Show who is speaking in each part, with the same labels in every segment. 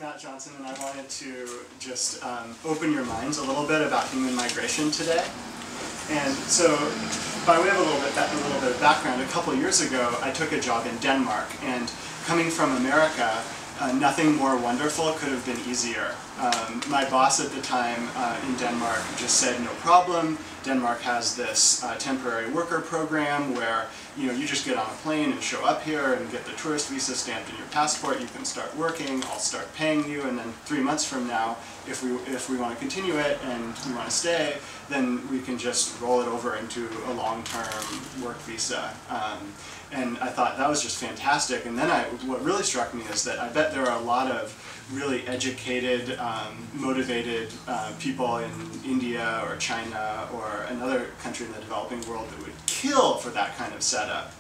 Speaker 1: Matt Johnson, and I wanted to just open your minds a little bit about human migration today. And so, by way of a little bit of background, a couple years ago I took a job in Denmark, and coming from America, nothing more wonderful could have been easier. My boss at the time in Denmark just said, no problem. Denmark has this temporary worker program where you just get on a plane and show up here and get the tourist visa stamped in your passport. You can start working. I'll start paying you, and then 3 months from now, if we want to continue it and we want to stay, then we can just roll it over into a long-term work visa. And I thought that was just fantastic. And then what really struck me is that I bet there are a lot of really educated, motivated people in India or China or another country in the developing world that would kill for that kind of setup.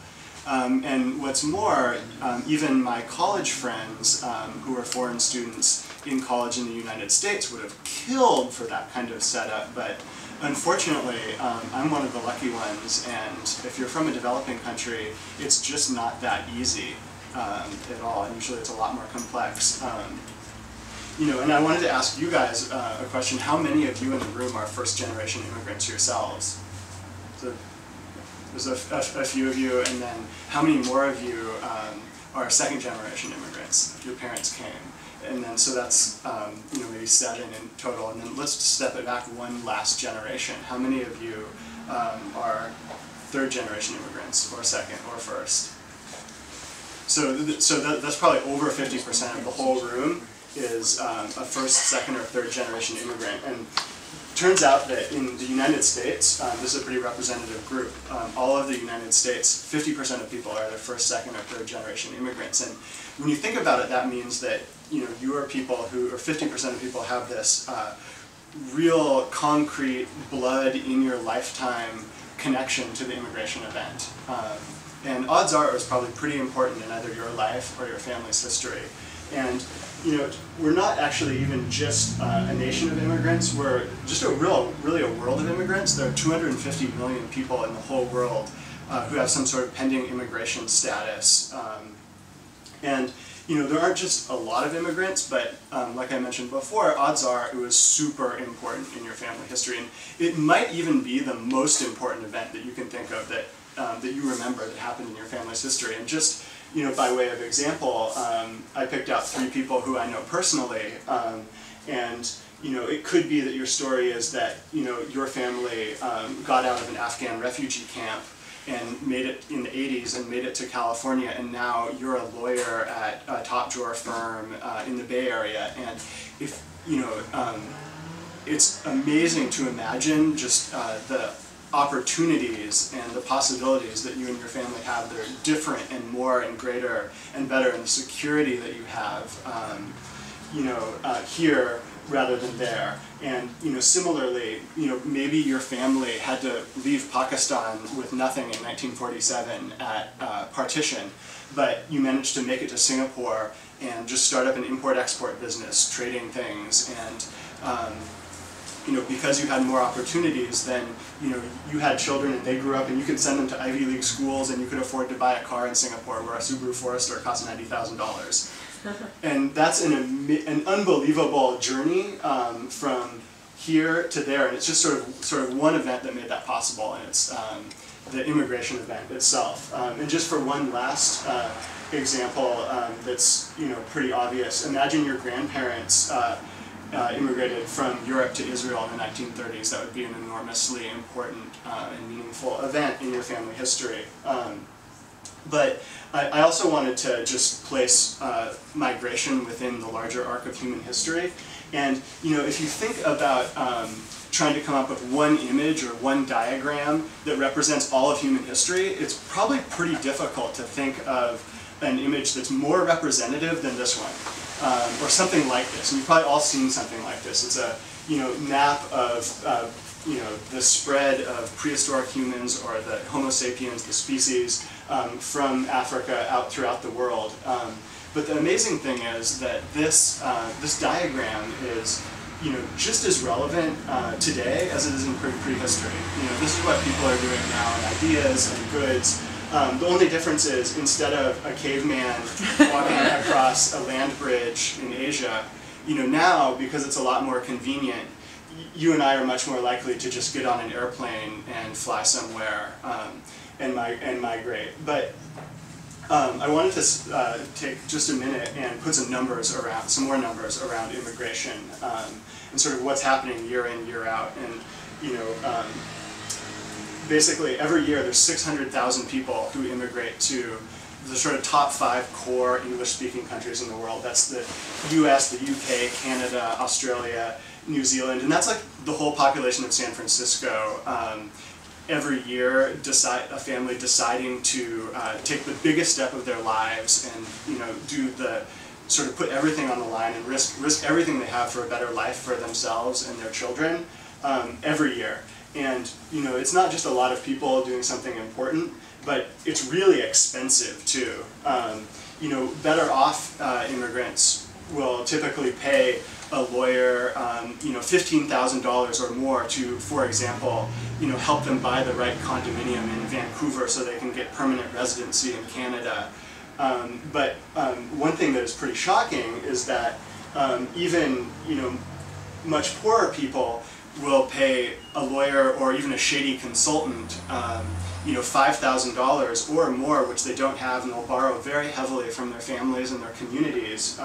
Speaker 1: And what's more, even my college friends who are foreign students in college in the United States would have killed for that kind of setup. But unfortunately, I'm one of the lucky ones, and if you're from a developing country, it's just not that easy at all, and usually it's a lot more complex. And I wanted to ask you guys a question. How many of you in the room are first-generation immigrants yourselves? So there's a few of you, and then how many more of you are second-generation immigrants? Your parents came. And then, so that's, maybe 7 in total. And then let's step it back one last generation. How many of you are third-generation immigrants, or second, or first? So that's probably over 50% of the whole room is a first, second, or third-generation immigrant. And turns out that in the United States, this is a pretty representative group. All of the United States, 50% of people are either first, second, or third-generation immigrants. And when you think about it, that means that you are people who, or 50% of people have this real concrete blood in your lifetime connection to the immigration event. And odds are it was probably pretty important in either your life or your family's history. And we're not actually even just a nation of immigrants. We're just really a world of immigrants. There are 250 million people in the whole world who have some sort of pending immigration status. There aren't just a lot of immigrants, but like I mentioned before, odds are it was super important in your family history. And it might even be the most important event that you can think of that you remember that happened in your family's history. And just by way of example, I picked out 3 people who I know personally, it could be that your story is that your family got out of an Afghan refugee camp and made it in the 80s and made it to California, and now you're a lawyer at a top drawer firm in the Bay Area. And if it's amazing to imagine just the opportunities and the possibilities that you and your family have that are different and more and greater and better, and the security that you have here rather than there. And similarly, maybe your family had to leave Pakistan with nothing in 1947 at partition, but you managed to make it to Singapore and just start up an import-export business, trading things, and because you had more opportunities, then you had children and they grew up and you could send them to Ivy League schools, and you could afford to buy a car in Singapore where a Subaru Forester costs $90,000. And that's an unbelievable journey from here to there, and it's just sort of one event that made that possible, and it's the immigration event itself. And just for one last example that's pretty obvious, imagine your grandparents immigrated from Europe to Israel in the 1930s. That would be an enormously important and meaningful event in your family history. But I also wanted to just place migration within the larger arc of human history. And if you think about trying to come up with one image or one diagram that represents all of human history, it's probably pretty difficult to think of an image that's more representative than this one. Or something like this, and you've probably all seen something like this. It's a map of the spread of prehistoric humans, or the Homo sapiens, the species, from Africa out throughout the world. But the amazing thing is that this diagram is just as relevant today as it is in prehistory. This is what people are doing now, and ideas and goods The only difference is instead of a caveman walking across a land bridge in Asia, now, because it's a lot more convenient, you and I are much more likely to just get on an airplane and fly somewhere and migrate. But I wanted to take just a minute and put some more numbers around immigration and sort of what's happening year in, year out. And basically every year there's 600,000 people who immigrate to the sort of top 5 core English-speaking countries in the world. That's the US, the UK, Canada, Australia, New Zealand, and that's like the whole population of San Francisco. Every year, a family deciding to take the biggest step of their lives and put everything on the line and risk everything they have for a better life for themselves and their children every year. And it's not just a lot of people doing something important, but it's really expensive too. Better off immigrants will typically pay a lawyer $15,000 or more to, for example, help them buy the right condominium in Vancouver so they can get permanent residency in Canada. But one thing that is pretty shocking is that even much poorer people will pay a lawyer or even a shady consultant $5,000 or more, which they don't have, and they'll borrow very heavily from their families and their communities.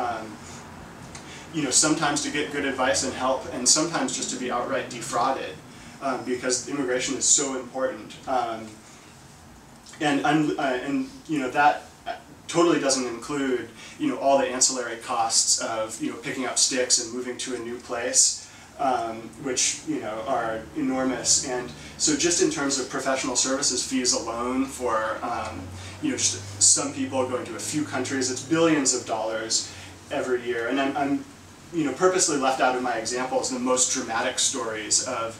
Speaker 1: Sometimes to get good advice and help, and sometimes just to be outright defrauded, because immigration is so important. That totally doesn't include all the ancillary costs of picking up sticks and moving to a new place, which are enormous. And so just in terms of professional services fees alone for just some people going to a few countries, it's billions of dollars every year. And I'm purposely left out of my examples the most dramatic stories of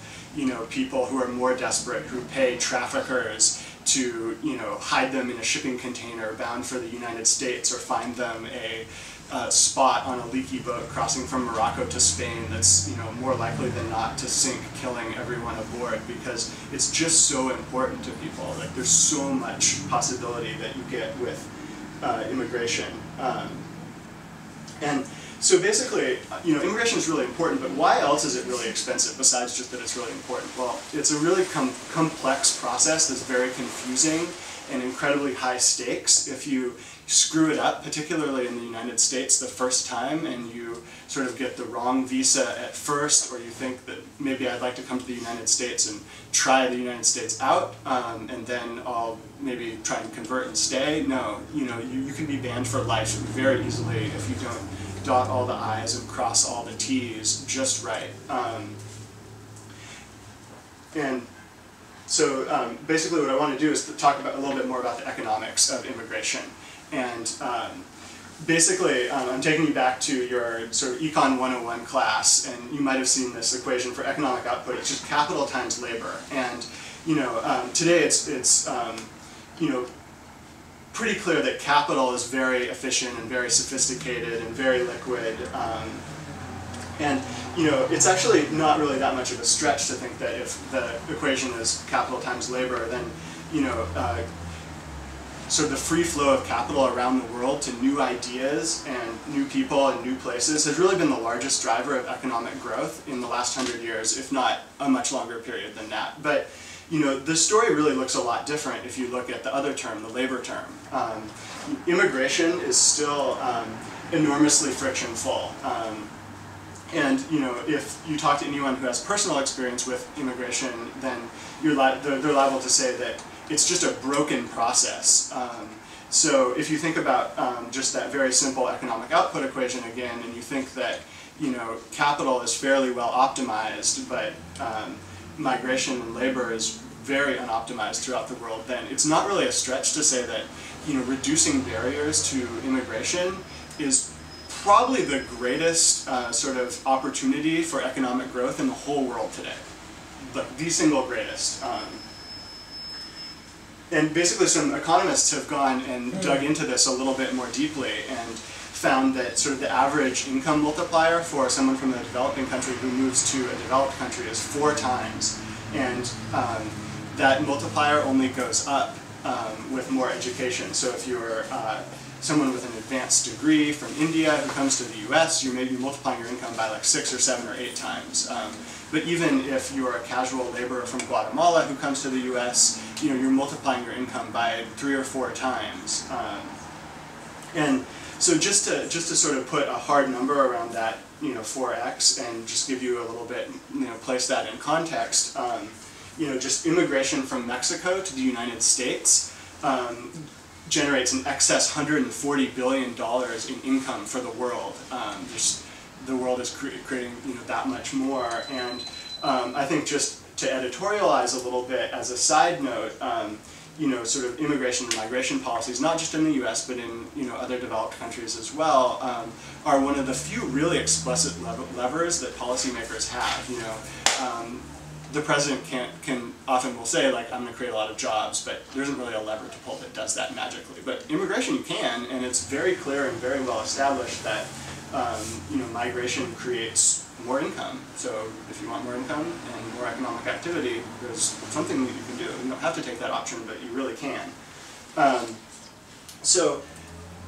Speaker 1: people who are more desperate, who pay traffickers to hide them in a shipping container bound for the United States, or find them a spot on a leaky boat crossing from Morocco to Spain that's more likely than not to sink, killing everyone aboard, because it's just so important to people. Like, there's so much possibility that you get with immigration. And so basically, immigration is really important, but why else is it really expensive besides just that it's really important? Well, it's a really complex process that's very confusing and incredibly high stakes. If you screw it up, particularly in the United States the first time, and you sort of get the wrong visa at first, or you think that maybe I'd like to come to the United States and try the United States out, and then I'll maybe try and convert and stay. No, you can be banned for life very easily if you don't dot all the I's and cross all the T's just right. And so basically what I want to do is to talk about a little bit more about the economics of immigration. And basically, I'm taking you back to your sort of Econ 101 class, and you might have seen this equation for economic output. It's just capital times labor. And today it's pretty clear that capital is very efficient and very sophisticated and very liquid. And it's actually not really that much of a stretch to think that if the equation is capital times labor, then sort of the free flow of capital around the world to new ideas and new people and new places has really been the largest driver of economic growth in the last 100 years, if not a much longer period than that. But the story really looks a lot different if you look at the other term, the labor term. Immigration is still enormously frictionful. And if you talk to anyone who has personal experience with immigration, then they're liable to say that it's just a broken process. So if you think about just that very simple economic output equation again, and you think that capital is fairly well optimized, but migration and labor is very unoptimized throughout the world, then it's not really a stretch to say that reducing barriers to immigration is probably the greatest sort of opportunity for economic growth in the whole world today. The single greatest. And basically some economists have gone and dug into this a little bit more deeply and found that sort of the average income multiplier for someone from a developing country who moves to a developed country is 4 times. And that multiplier only goes up with more education. So if you're someone with an advanced degree from India who comes to the US, you may be multiplying your income by like 6 or 7 or 8 times. But even if you're a casual laborer from Guatemala who comes to the US, you're multiplying your income by 3 or 4 times. And so just to sort of put a hard number around that, 4x, and just give you a little bit, place that in context, just immigration from Mexico to the United States generates an excess $140 billion in income for the world. The world is creating that much more, and I think just to editorialize a little bit as a side note, sort of immigration and migration policies, not just in the U.S. but in other developed countries as well, are one of the few really explicit levers that policymakers have. The president often will say, like, I'm going to create a lot of jobs, but there isn't really a lever to pull that does that magically. But immigration you can, and it's very clear and very well established that migration creates more income. So if you want more income and more economic activity, there's something that you can do. You don't have to take that option, but you really can.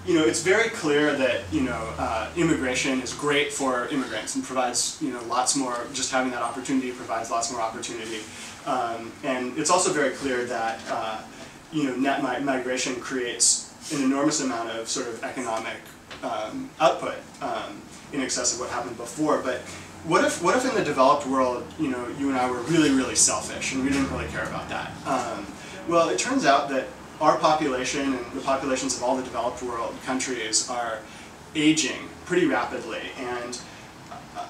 Speaker 1: It's very clear that immigration is great for immigrants and provides lots more. Just having that opportunity provides lots more opportunity, and it's also very clear that net migration creates an enormous amount of sort of economic output in excess of what happened before. But what if in the developed world you and I were really, really selfish and we didn't really care about that? Well, it turns out that our population and the populations of all the developed world countries are aging pretty rapidly, and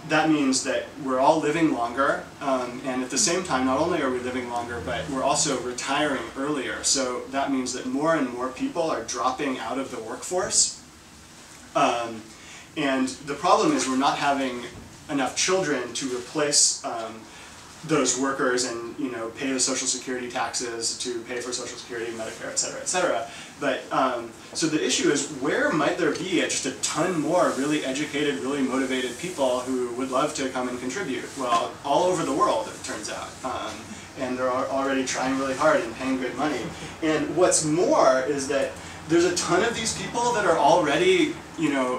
Speaker 1: that means that we're all living longer, and at the same time not only are we living longer, but we're also retiring earlier. So that means that more and more people are dropping out of the workforce, and the problem is we're not having enough children to replace those workers and pay the Social Security taxes, to pay for Social Security, Medicare, et cetera, et cetera. But so the issue is, where might there be just a ton more really educated, really motivated people who would love to come and contribute? Well, all over the world, it turns out, and they're already trying really hard and paying good money. And what's more is that there's a ton of these people that are already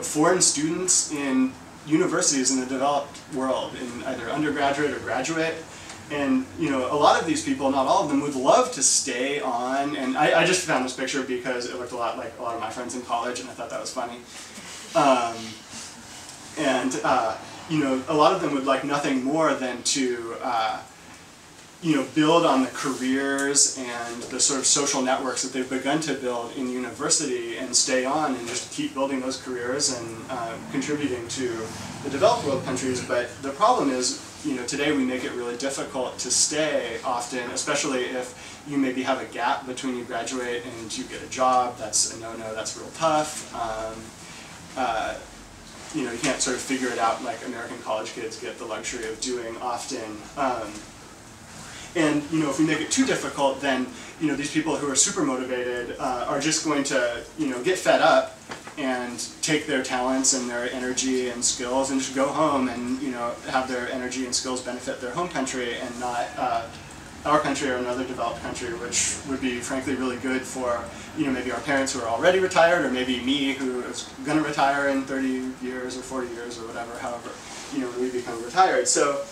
Speaker 1: foreign students in universities in the developed world, in either undergraduate or graduate, and a lot of these people, not all of them, would love to stay on. And I just found this picture because it looked a lot like a lot of my friends in college, and I thought that was funny. A lot of them would like nothing more than to build on the careers and the sort of social networks that they've begun to build in university and stay on and just keep building those careers and contributing to the developed world countries. But the problem is, today we make it really difficult to stay often, especially if you maybe have a gap between you graduate and you get a job. That's a no-no, that's real tough. You can't sort of figure it out like American college kids get the luxury of doing often. And if we make it too difficult, then these people who are super motivated are just going to get fed up and take their talents and their energy and skills and just go home and have their energy and skills benefit their home country and not our country or another developed country, which would be frankly really good for maybe our parents who are already retired, or maybe me who is going to retire in 30 years or 40 years or whatever, however when we become retired. So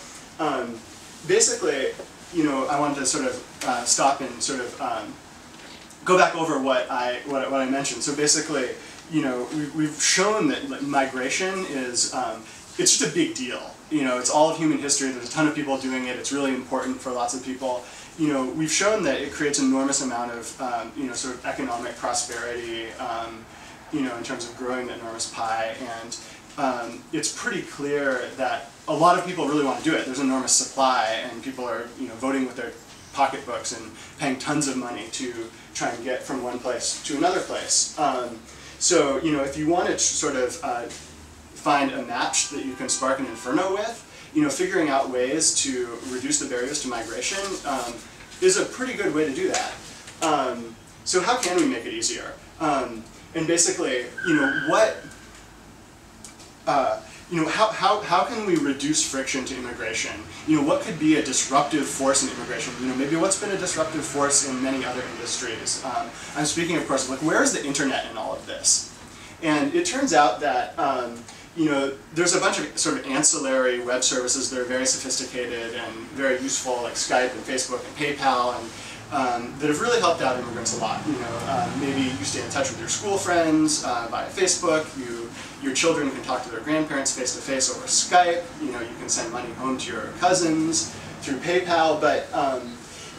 Speaker 1: basically, I wanted to sort of stop and sort of go back over what I mentioned. So basically, we've shown that migration is it's just a big deal. It's all of human history. There's a ton of people doing it. It's really important for lots of people. We've shown that it creates an enormous amount of sort of economic prosperity. In terms of growing the enormous pie, and it's pretty clear that a lot of people really want to do it. There's an enormous supply, and people are voting with their pocketbooks and paying tons of money to try and get from one place to another place. So if you want to sort of find a match that you can spark an inferno with, figuring out ways to reduce the barriers to migration is a pretty good way to do that. So how can we make it easier? And basically, you know, how can we reduce friction to immigration? You know, what could be a disruptive force in immigration? You know, maybe what's been a disruptive force in many other industries? I'm speaking, of course, like, where is the internet in all of this? And it turns out that, you know, there's a bunch of sort of ancillary web services that are very sophisticated and very useful, like Skype and Facebook and PayPal, and that have really helped out immigrants a lot. You know, maybe you stay in touch with your school friends via Facebook. Your children can talk to their grandparents face-to-face over Skype. You know, you can send money home to your cousins through PayPal. But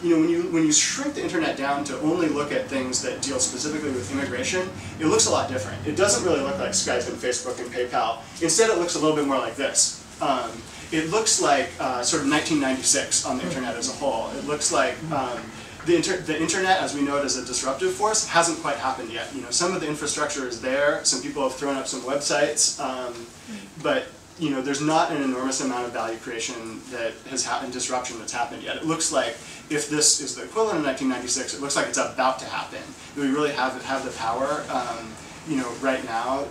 Speaker 1: you know, when you shrink the internet down to only look at things that deal specifically with immigration, it looks a lot different. It doesn't really look like Skype and Facebook and PayPal. Instead, it looks a little bit more like this. It looks like sort of 1996 on the internet as a whole. It looks like the internet, as we know it as a disruptive force, hasn't quite happened yet. You know, some of the infrastructure is there. Some people have thrown up some websites, but you know, there's not an enormous amount of value creation that has happened, disruption that's happened yet. It looks like, if this is the equivalent of 1996, it looks like it's about to happen. We really have the power, you know, right now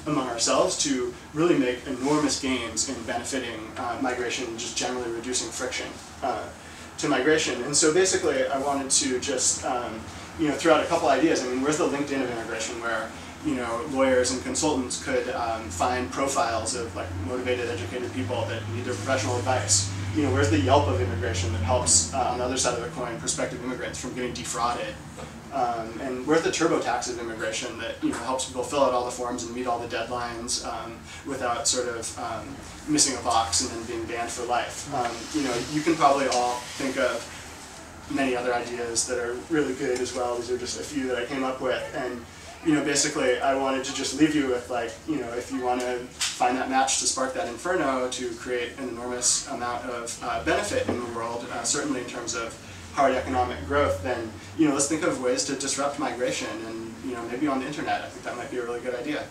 Speaker 1: among ourselves to really make enormous gains in benefiting migration and just generally reducing friction to migration. And so basically, I wanted to just you know, throw out a couple ideas. I mean, where's the LinkedIn of immigration, where you know, lawyers and consultants could find profiles of like motivated, educated people that need their professional advice? You know, where's the Yelp of immigration that helps, on the other side of the coin, prospective immigrants from getting defrauded? And where's the TurboTax of immigration that, you know, helps people fill out all the forms and meet all the deadlines without sort of missing a box and then being banned for life? You know, you can probably all think of many other ideas that are really good as well. These are just a few that I came up with. And you know, basically, I wanted to just leave you with, like, you know, if you want to find that match to spark that inferno to create an enormous amount of benefit in the world, certainly in terms of hard economic growth, then, you know, let's think of ways to disrupt migration and, you know, maybe on the internet. I think that might be a really good idea.